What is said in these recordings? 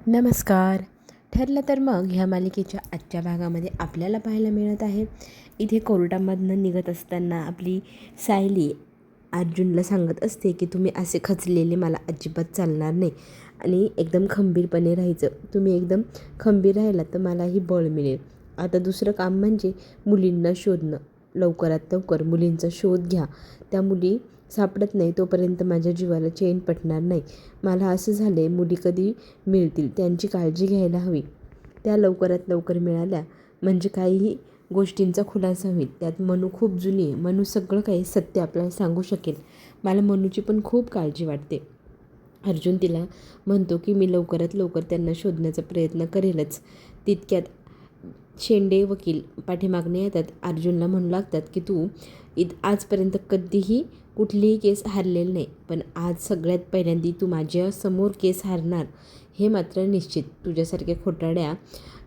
नमस्कार. ठरलं तर मग ह्या मालिकेच्या आजच्या भागामध्ये आपल्याला पाहायला मिळत आहे, इथे कोर्टामधनं निघत असताना आपली सायली अर्जुनला सांगत असते की तुम्ही असे खचलेले मला अजिबात चालणार नाही आणि एकदम खंबीरपणे राहायचं. तुम्ही एकदम खंबीर राहिलात तर मलाही बळ मिळेल. आता दुसरं काम म्हणजे मुलींना शोधणं. लवकरात लवकर मुलींचा शोध घ्या. त्या मुली सापडत नाही तोपर्यंत माझ्या जीवाला चैन पटणार नाही. मला असं झालं आहे, मुली कधी मिळतील त्यांची काळजी घ्यायला हवी. त्या लवकरात लवकर मिळाल्या म्हणजे काहीही गोष्टींचा खुलासा होईल. त्यात मनू खूप जुनी आहे. मनू सगळं काही सत्य आपल्याला सांगू शकेल. मला मनूची पण खूप काळजी वाटते. अर्जुन तिला म्हणतो की मी लवकरात लवकर त्यांना शोधण्याचा प्रयत्न करेलच. तितक्यात शेंडे वकील पाठीमागणे येतात. अर्जुनला म्हणू लागतात की तू आजपर्यंत कधीही कुठलीही केस हारलेली नाही, पण आज सगळ्यात पहिल्यांदा तू माझ्यासमोर केस हारणार हे मात्र निश्चित. तुझ्यासारख्या खोटाड्या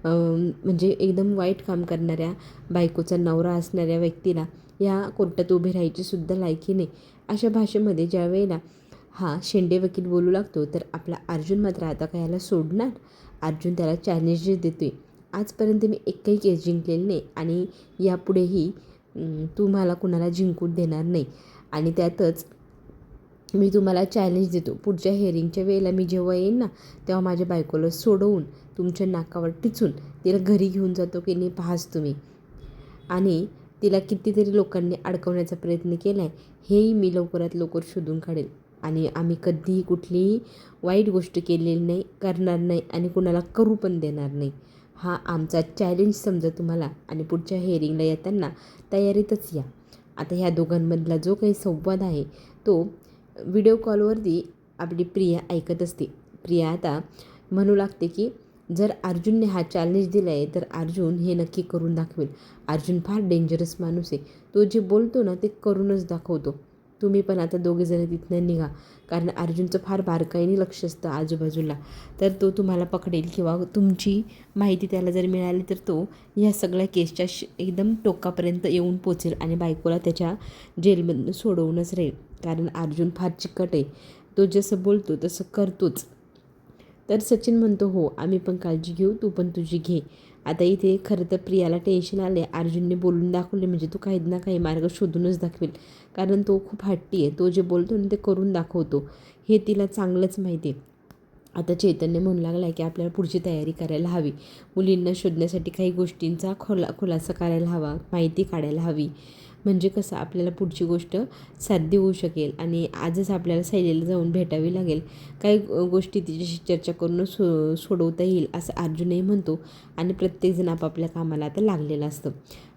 म्हणजे एकदम वाईट काम करणाऱ्या बायकोचा नवरा असणाऱ्या व्यक्तीला या कोर्टात उभे राहायची सुद्धा लायकी नाही. अशा भाषेमध्ये ज्या वेळेला हा शेंडे वकील बोलू लागतो तर आपला अर्जुन मात्र आता काय याला सोडणार. अर्जुन त्याला चॅलेंज देतोय. आजपर्यंत मी एकही केस जिंकलेली नाही आणि यापुढेही तू मला कुणाला जिंकू देणार नाही. आणि त्यातच मी तुम्हाला चॅलेंज देतो, पुढच्या हिअरिंगच्या वेळेला मी जेव्हा येईन ना तेव्हा माझ्या बायकोला सोडवून तुमच्या नाकावर टिचून तिला घरी घेऊन जातो की नाही पाहाच तुम्ही. आणि तिला कितीतरी लोकांनी अडकवण्याचा प्रयत्न केला आहे हेही मी लवकरात लवकर शोधून काढेल. आणि आम्ही कधीही कुठलीही वाईट गोष्ट केलेली नाही, करणार नाही आणि कुणाला करू पण देणार नाही. हा आमचा चॅलेंज समजा तुम्हाला. आणि पुढच्या हिअरिंगला येताना तयारीतच या. आता ह्या दोघांमधला जो काही संवाद आहे तो व्हिडिओ कॉलवरती आपली प्रिया ऐकत असते. प्रिया आता म्हणू लागते की जर अर्जुनने हा चॅलेंज दिला आहे तर अर्जुन हे नक्की करून दाखवेल. अर्जुन फार डेंजरस माणूस आहे. तो जे बोलतो ना ते करूनच दाखवतो. तुम्ही पण आता दोघेजण तिथनं निघा, कारण अर्जुनचं फार बारकाईने लक्ष असतं आजूबाजूला. तर तो तुम्हाला पकडेल किंवा तुमची माहिती त्याला जर मिळाली तर तो ह्या सगळ्या केसच्या एकदम टोकापर्यंत येऊन पोचेल आणि बायकोला त्याच्या जेलमधून सोडवूनच राहील. कारण अर्जुन फार चिकट आहे. तो जसं बोलतो तसं करतोच. तर सचिन म्हणतो हो आम्ही पण काळजी घेऊ, तू पण तुझी घे. आता इथे खरं तर प्रियाला टेन्शन आले. अर्जुनने बोलून दाखवले म्हणजे तो काही ना काही मार्ग शोधूनच दाखवेल. कारण तो खूप हट्टी आहे. तो जे बोलतो ना ते करून दाखवतो हे तिला चांगलंच माहिती आहे. आता चैतन्य म्हणू लागला आहे की आपल्याला पुढची तयारी करायला हवी. मुलींना शोधण्यासाठी काही गोष्टींचा खुलासा करायला हवा, माहिती काढायला हवी. म्हणजे कसं आपल्याला पुढची गोष्ट साध्य होऊ शकेल. आणि आजच आपल्याला सायलीला जाऊन भेटावी लागेल. काही गोष्टी तिच्याशी चर्चा करून सोडवता येईल असं अर्जुनही म्हणतो. आणि प्रत्येकजण आपापल्या कामाला आता लागलेलं असतं.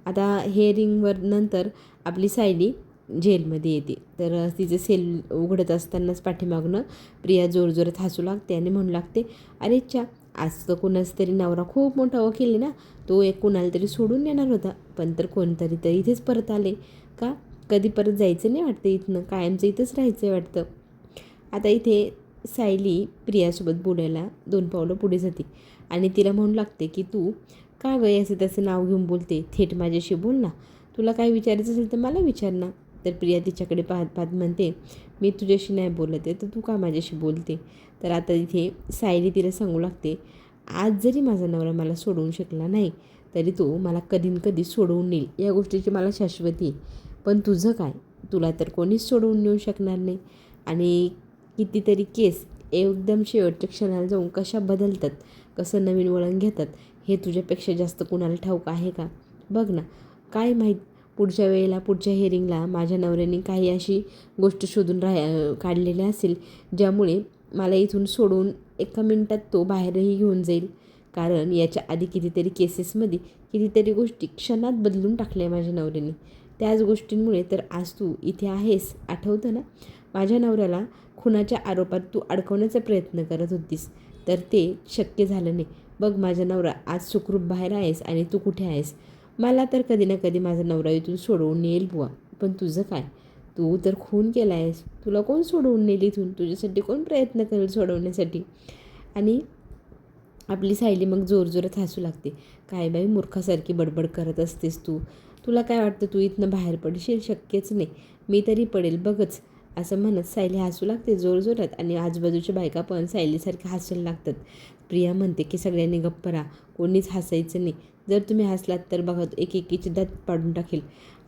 आता हिअरिंगवर नंतर आपली सायली जेलमध्ये येते. तर तिचे सेल उघडत असतानाच पाठीमागनं प्रिया जोरजोरात हसू लागते आणि म्हणू लागते अरे च्या, आज तर कोणाचा तरी नवरा खूप मोठा वकील आहे ना, तो एक कोणाला तरी सोडून येणार होता, पण तर कोणतरी तर इथेच परत आले का. कधी परत जायचं नाही वाटतं इथनं, कायमचं इथंच राहायचं आहे वाटतं. आता इथे सायली प्रियासोबत बोलायला 2 पावलं पुढे जाते आणि तिला म्हणू लागते की तू का गं असं त्याचं नाव घेऊन बोलते, थेट माझ्याशी बोल ना. तुला काय विचारायचं असेल तर मला विचार ना. तर प्रिया तिच्याकडे पाहत पाहत म्हणते मी तुझ्याशी नाही बोलत आहे तर तू का माझ्याशी बोलते. तर आता इथे सायली तिला सांगू लागते आज जरी माझा नवरा मला सोडवू शकला नाही तरी तो मला कधी न कधी सोडवून नेईल, या गोष्टीची मला शाश्वती आहे. पण तुझं काय, तुला तर कोणीच सोडवून नेऊ शकणार नाही. आणि कितीतरी केस एकदम शेवटच्या क्षणाला जाऊन कशा बदलतात, कसं नवीन वळण घेतात हे तुझ्यापेक्षा जास्त कुणाला ठाऊक आहे का. बघ ना, काय माहीत पुढच्या वेळेला पुढच्या हिअरिंगला माझ्या नवऱ्याने काही अशी गोष्ट शोधून काढलेली असेल ज्यामुळे मला इथून सोडून एका मिनिटात तो बाहेरही घेऊन जाईल. कारण याच्या आधी कितीतरी केसेसमध्ये कितीतरी गोष्टी क्षणात बदलून टाकल्या माझ्या नवऱ्याने. त्याच गोष्टींमुळे तर आज तू इथे आहेस. आठवतं ना, माझ्या नवऱ्याला खुनाच्या आरोपात तू अडकवण्याचा प्रयत्न करत होतीस तर ते शक्य झालं नाही. बघ माझा नवरा आज सुखरूप बाहेर आहेस आणि तू कुठे आहेस. मला तर कधी ना कधी माझा नवरा इथून सोडवून येईल बुवा, पण तुझं काय, तू तर खून केला आहेस. तुला कोण सोडवून नेईल इथून, तुझ्यासाठी कोण प्रयत्न करेल सोडवण्यासाठी. आणि आपली सायली मग जोरजोरात हसू लागते. काय बाई मूर्खासारखी बडबड करत असतेस तू. तुला काय वाटतं तू इथनं बाहेर पडशील, शक्यच नाही. मी तरी पडेल बघच. असं म्हणत सायली हसू लागते जोरजोरात आणि आजूबाजूच्या बायका पण सायलीसारख्या हसायला लागतात. प्रिया म्हणते की सगळ्यांनी गप्प राहा, कोणीच हसायचं नाही. जर तुम्ही हसलात तर बघा एकेकीचे दात पाडून टाकेल.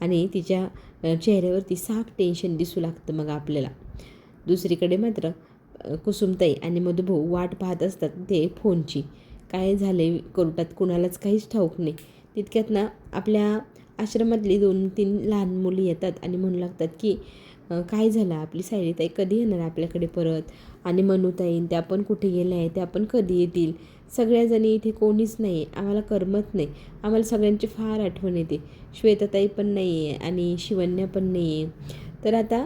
आणि तिच्या चेहऱ्यावरती साफ टेन्शन दिसू लागतं मग आपल्याला. दुसरीकडे मात्र कुसुमताई आणि मधुभाऊ वाट पाहत असतात ते फोनची. काय झाले कोर्टात कुणालाच काहीच ठाऊक नाही. तितक्यात ना आपल्या आश्रमातली 2-3 लहान मुली येतात आणि म्हणू लागतात की काय झालं, आपली सायलीताई कधी येणार आपल्याकडे परत, आणि मनूताई त्या पण कुठे गेल्या आहे, त्या पण कधी येतील. सगळ्याजणी इथे कोणीच नाही आहे, आम्हाला करमत नाही, आम्हाला सगळ्यांची फार आठवण येते. श्वेताताई पण नाही आहे आणि शिवन्या पण नाही आहे. तर आता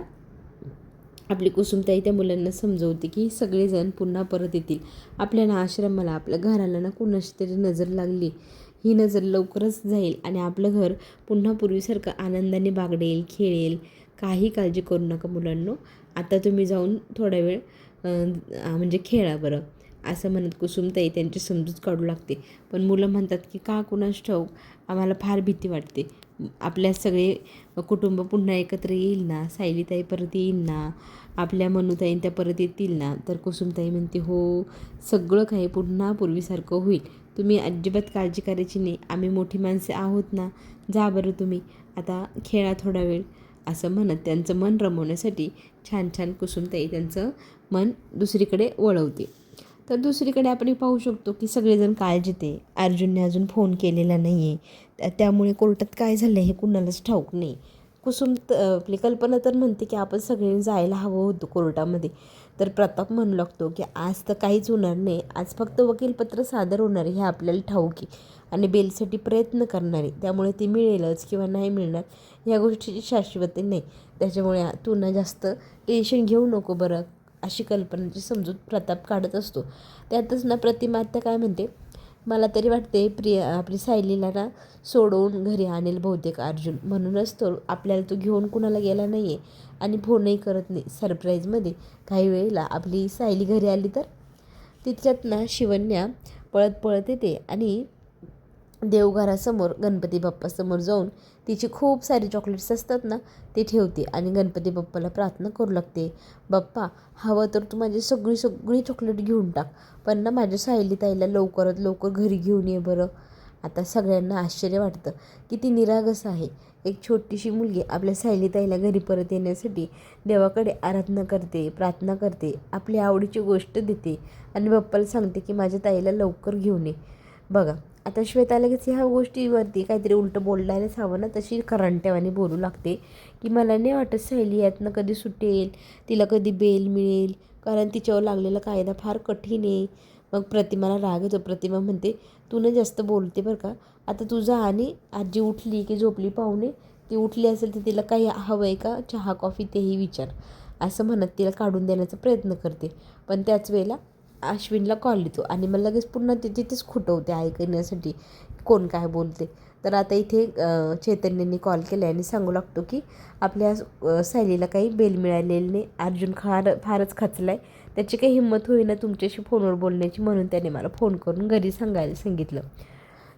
आपली कुसुमताई त्या मुलांना समजवते की सगळेजण पुन्हा परत येतील. आपल्या आश्रमाला, आपल्या घराला ना कुणाची तरी नजर लागली. ही नजर लवकरच जाईल आणि आपलं घर पुन्हा पूर्वीसारखं आनंदाने बागडेल, खेळेल. काही काळजी करू नका मुलांनो, आता तुम्ही जाऊन थोडा वेळ म्हणजे खेळा बरं, असं म्हणत कुसुमताई त्यांची समजूत काढू लागते. पण मुलं म्हणतात की का कुणास ठाऊक, आम्हाला फार भीती वाटते. आपल्या सगळे कुटुंब पुन्हा एकत्र येईल ना, सायलीताई परत येईल ना, आपल्या मनूताई त्या परत येतील ना. तर कुसुमताई म्हणते हो, सगळं काही पुन्हा पूर्वीसारखं होईल. तुम्ही अजिबात काळजी करायची नाही, आम्ही मोठी माणसे आहोत ना. जा बरं तुम्ही आता खेळा थोडा वेळ, असं म्हणत त्यांचं मन रमवण्यासाठी छान छान कुसुमताई त्यांचं मन दुसरीकडे वळवते. तर दुसरीकडे आपण पाहू शकतो की सगळेजण काळजीत आहे. अर्जुनने अजून फोन केलेला नाही आहे, त्यामुळे कोर्टात काय झालं हे कुणालाच ठाऊक नाही. आपली कल्पना तर म्हणते की आपण सगळ्यांनी जायला हवं होतं कोर्टामध्ये. तर प्रताप म्हणू लागतो की आज तर काहीच होणार नाही, आज फक्त वकीलपत्र सादर होणार हे आपल्याला ठाऊक आहे आणि बेलसाठी प्रयत्न करणार आहे, त्यामुळे ती मिळेलच किंवा नाही मिळणार ह्या गोष्टीची शाश्वती नाही. त्याच्यामुळे तू ना जास्त टेन्शन घेऊ नको बरं, अशी कल्पनाची समजूत प्रताप काढत असतो. त्यातच ना प्रतिमा आत्या काय म्हणते, मला तरी वाटते प्रिया आपली सायलीला ना सोडवून घरी आणेल बहुतेक अर्जुन, म्हणूनच तो आपल्याला तो घेऊन कुणाला गेला नाही आहे आणि फोनही करत नाही सरप्राईजमध्ये. काही वेळेला आपली सायली घरी आली तर तितक्यात ना शिवन्या पळत पळत येते आणि देवघरासमोर गणपती बाप्पासमोर जाऊन तिची खूप सारी चॉकलेट्स असतात ना ते ठेवते आणि गणपती बाप्पाला प्रार्थना करू लागते, बाप्पा हवं तर तू माझी सगळी सगळी चॉकलेट घेऊन टाक, पण ना माझ्या सायलीताईला लवकरात लवकर घरी घेऊन ये बरं. आता सगळ्यांना आश्चर्य वाटतं की ती निरागस आहे. एक छोटीशी मुलगी आपल्या सायलीताईला घरी परत येण्यासाठी देवाकडे आराधना करते, प्रार्थना करते, आपली आवडीची गोष्ट देते आणि बाप्पाला सांगते की माझ्या ताईला लवकर घेऊन ये. बघा आता श्वेता लगेच ह्या गोष्टीवरती काहीतरी उलटं बोलायलाच हवं ना, तशी करंट्यावानी बोलू लागते की मला नाही वाटत सायली यातनं कधी सुटेल, तिला कधी बेल मिळेल, कारण तिच्यावर लागलेला कायदा फार कठीण आहे. मग प्रतिमाला राग येतो. प्रतिमा म्हणते तू न जास्त बोलते बरं का, आता तुझा आणि आजी उठली की झोपली पाहुणे, ती उठली असेल तर तिला काही हवं आहे का, चहा कॉफी तेही विचार, असं म्हणत तिला काढून देण्याचा प्रयत्न करते. पण त्याच वेळेला अश्विनला कॉल येतो आणि मग लगेच पुन्हा तिथेच खुटवते ऐकण्यासाठी कोण काय बोलते. तर आता इथे चैतन्यांनी कॉल केला आणि सांगू लागतो की आपल्या सायलीला काही बेल मिळालेली नाही, अर्जुन फारच खचला आहे, त्याची काही हिंमत होईना तुमच्याशी फोनवर बोलण्याची, म्हणून त्याने मला फोन करून घरी सांगायला सांगितलं.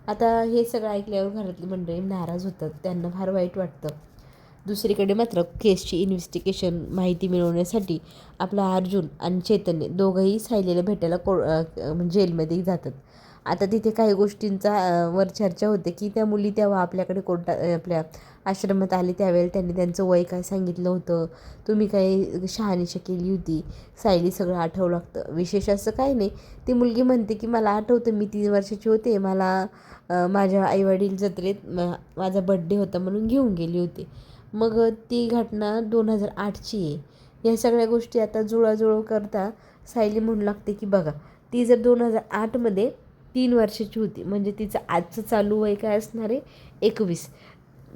आता हे सगळं ऐकल्यावर घरातली मंडळी नाराज होतात, त्यांना फार वाईट वाटतं. दुसरीकडे मात्र केसची इन्व्हेस्टिगेशन माहिती मिळवण्यासाठी आपला अर्जुन आणि चैतन्य दोघंही सायलीला भेटायला जेलमध्ये जातात. आता तिथे काही गोष्टींचा वर चर्चा होते की त्या मुली तेव्हा आपल्याकडे आपल्या आश्रमात आले त्यावेळेला त्यांनी त्यांचं वय काय सांगितलं होतं, तुम्ही काही शहानिशा केली होती, सायली सगळं आठवू लागतं. विशेष असं काही नाही, ती मुलगी म्हणते की मला आठवतं मी 3 वर्षाची होते, मला माझ्या आईवडील जत्रेत माझा बड्डे होता म्हणून घेऊन गेले होते. मग ती घटना 2008ची आहे. या सगळ्या गोष्टी आता जुळवाजुळव करता सायली म्हणू लागते की बघा ती जर 2008मध्ये 3 वर्षाची होती म्हणजे तिचं आजचं चालू वय काय असणार आहे 21.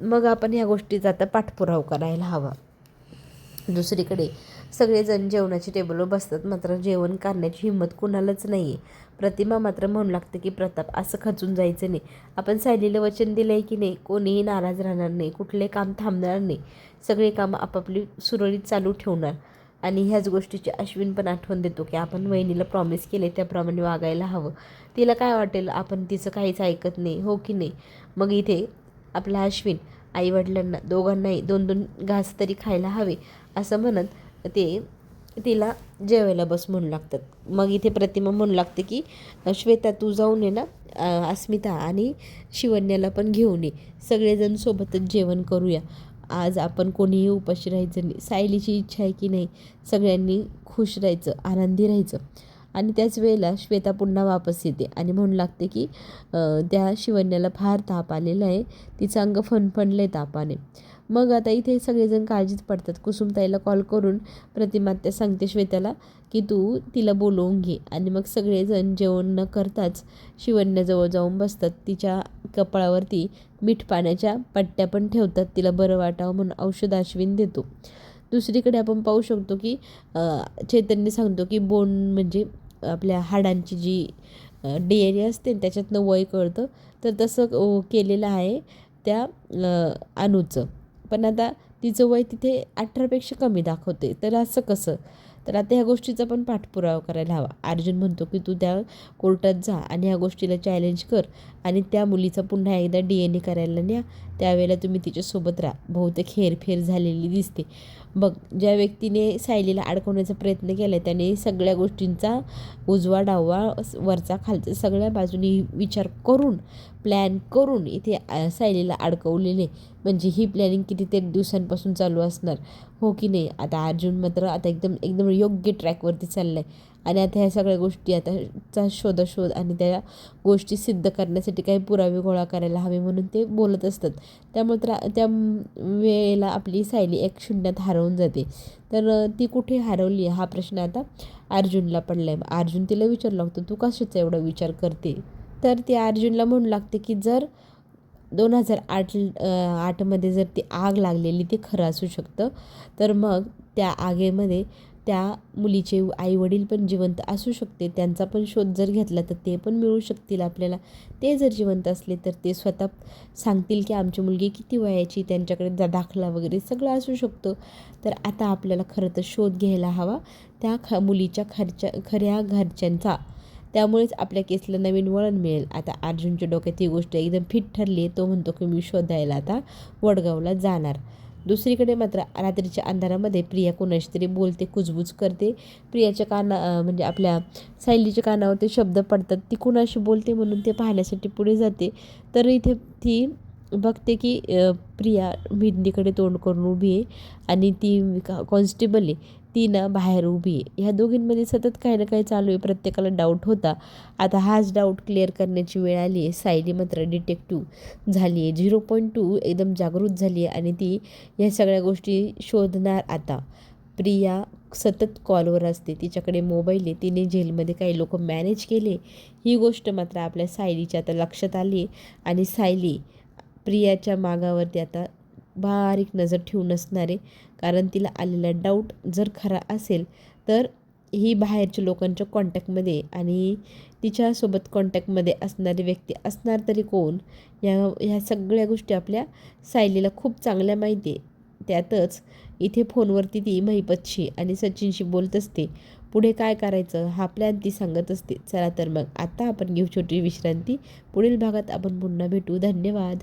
मग आपण ह्या गोष्टीचा आता पाठपुरावा करायला हवा. दुसरीकडे सगळेजण जेवणाच्या टेबलवर बसतात, मात्र जेवण करण्याची हिंमत कुणालाच नाही आहे. प्रतिमा मात्र म्हणू लागते की प्रताप असं खचून जायचं नाही, आपण सायलीला वचन दिलं आहे की नाही, कोणीही नाराज राहणार नाही, कुठले काम थांबणार नाही, सगळे कामं आपापली सुरळीत चालू ठेवणार. आणि ह्याच गोष्टीची अश्विन पण आठवण देतो की आपण वहिनीला प्रॉमिस केले त्याप्रमाणे वागायला हवं. तिला काय वाटेल आपण तिचं काहीच ऐकत नाही, हो की नाही. मग इथे आपला अश्विन आईवडिलांना दोघांनाही 2-2 घास तरी खायला हवे असं म्हणत ते तिला जेवायला बस म्हणू लागतात. मग इथे प्रतिमा म्हणू लागते की श्वेता तू जाऊन ये ना, अस्मिता आणि शिवन्याला पण घेऊन ये, सगळेजण सोबतच जेवण करूया. आज आपण कोणीही उपाशी राहायचं नाही. सायलीची इच्छा आहे की नाही सगळ्यांनी खुश राहायचं, आनंदी राहायचं. आणि त्याच वेळेला श्वेता पुन्हा वापस येते आणि म्हणू लागते की त्या शिवन्याला फार ताप आलेला आहे, तिचं अंग फणफणलं आहे तापाने. मग आता इथे सगळेजण काळजीत पडतात. कुसुमताईला कॉल करून प्रतिमा त्या सांगते श्वेताला की तू तिला बोलवून घे. आणि मग सगळेजण जेवण न करताच शिवन्याजवळ जाऊन बसतात. तिच्या कपाळावरती मीठ पाण्याच्या पट्ट्या पण ठेवतात, तिला बरं वाटावं म्हणून औषध आश्विन देतो. दुसरीकडे आपण पाहू शकतो की चैतन्य सांगतो की बोन म्हणजे आपल्या हाडांची जी DNA असते त्याच्यातनं वय कळतं, तर तसं केलेलं आहे त्या अणूचं. पण आता तिचं वय तिथे 18पेक्षा कमी दाखवते, तर असं कसं? तर आता ह्या गोष्टीचा पण पाठपुरावा करायला हवा. अर्जुन म्हणतो की तू त्या कोर्टात जा आणि ह्या गोष्टीला चॅलेंज कर आणि त्या मुलीचा पुन्हा एकदा DNA करायला न्या, त्यावेळेला तुम्ही तिच्यासोबत राहा. बहुतेक हेरफेर झालेली दिसते. बघ, ज्या व्यक्तीने सायलीला अडकवण्याचा प्रयत्न केला आहे त्याने सगळ्या गोष्टींचा उजवा डावा वरचा खालचा सगळ्या बाजूनी विचार करून प्लॅन करून इथे सायलीला अडकवलेले. म्हणजे ही प्लॅनिंग कितीतरी दिवसांपासून चालू असणार, हो की नाही? आता अर्जुन मात्र आता एकदम एकदम योग्य ट्रॅकवरती चालला आहे. आणि आता ह्या सगळ्या गोष्टी आताचा शोधाशोध आणि त्या गोष्टी सिद्ध करण्यासाठी काही पुरावे गोळा करायला हवे म्हणून ते बोलत असतात. त्यामुळे त्या वेळेला आपली सायली 1-0 हरवून जाते. तर ती कुठे हरवली हा प्रश्न आता अर्जुनला पडला आहे. अर्जुन तिला विचारू लागतो तू कशाचा एवढा विचार करते? तर ती अर्जुनला म्हणू लागते की जर 2008मध्ये जर ती आग लागलेली ते खरं असू शकतं, तर मग त्या आगीमध्ये त्या मुलीचे आईवडील पण जिवंत असू शकते. त्यांचा पण शोध जर घेतला तर ते पण मिळू शकतील आपल्याला. ते जर जिवंत असले तर ते स्वतः सांगतील की आमची मुलगी किती वयाची, त्यांच्याकडे दाखला वगैरे सगळं असू शकतं. तर आता आपल्याला खरं तर शोध घ्यायला हवा त्या मुलीच्या खऱ्या घरच्यांचा. त्यामुळेच आपल्या केसला नवीन वळण मिळेल. आता अर्जुनच्या डोक्यात ही गोष्ट एकदम फिट ठरली. तो म्हणतो की मी शोधायला आता वडगावला जाणार. दुसरीकडे मात्र रात्रीच्या अंधारामध्ये प्रिया कोणाशी तरी बोलते, कुजबूज करते. प्रियाच्या म्हणजे आपल्या सायलीच्या कानावर ते शब्द पडतात. ती कुणाशी बोलते म्हणून ते पाहण्यासाठी पुढे जाते. तर इथे ती बघते की प्रिया भिंतीकडे तोंड करून उभी आहे आणि ती कॉन्स्टेबल आहे, ती ना बाहेर उभी आहे. ह्या दोघींमध्ये सतत काही ना काही चालू आहे. प्रत्येकाला डाऊट होता. आता हाच डाऊट क्लिअर करण्याची वेळ आली आहे. सायली मात्र डिटेक्टिव्ह झाली आहे, 0.2 एकदम जागृत झाली आहे आणि ती ह्या सगळ्या गोष्टी शोधणार आता. प्रिया सतत कॉलवर असते, तिच्याकडे मोबाईल आहे, तिने जेलमध्ये काही लोक मॅनेज केले. ही गोष्ट मात्र आपल्या सायलीच्या आता लक्षात आली आहे आणि सायली प्रियाच्या मागावरती आता बारीक नजर ठेवून असणार आहे. कारण तिला आलेला डाऊट जर खरा असेल तर ही बाहेरच्या लोकांच्या कॉन्टॅक्टमध्ये आणि तिच्यासोबत कॉन्टॅक्टमध्ये असणारी व्यक्ती असणार तरी कोण, ह्या सगळ्या गोष्टी आपल्या सायलीला खूप चांगल्या माहिती आहे. त्यातच इथे फोनवरती ती महिपतशी आणि सचिनशी बोलत असते. पुढे काय करायचं हा प्लॅन ती सांगत असते. चला तर मग आता आपण घेऊ छोटी विश्रांती. पुढील भागात आपण पुन्हा भेटू. धन्यवाद.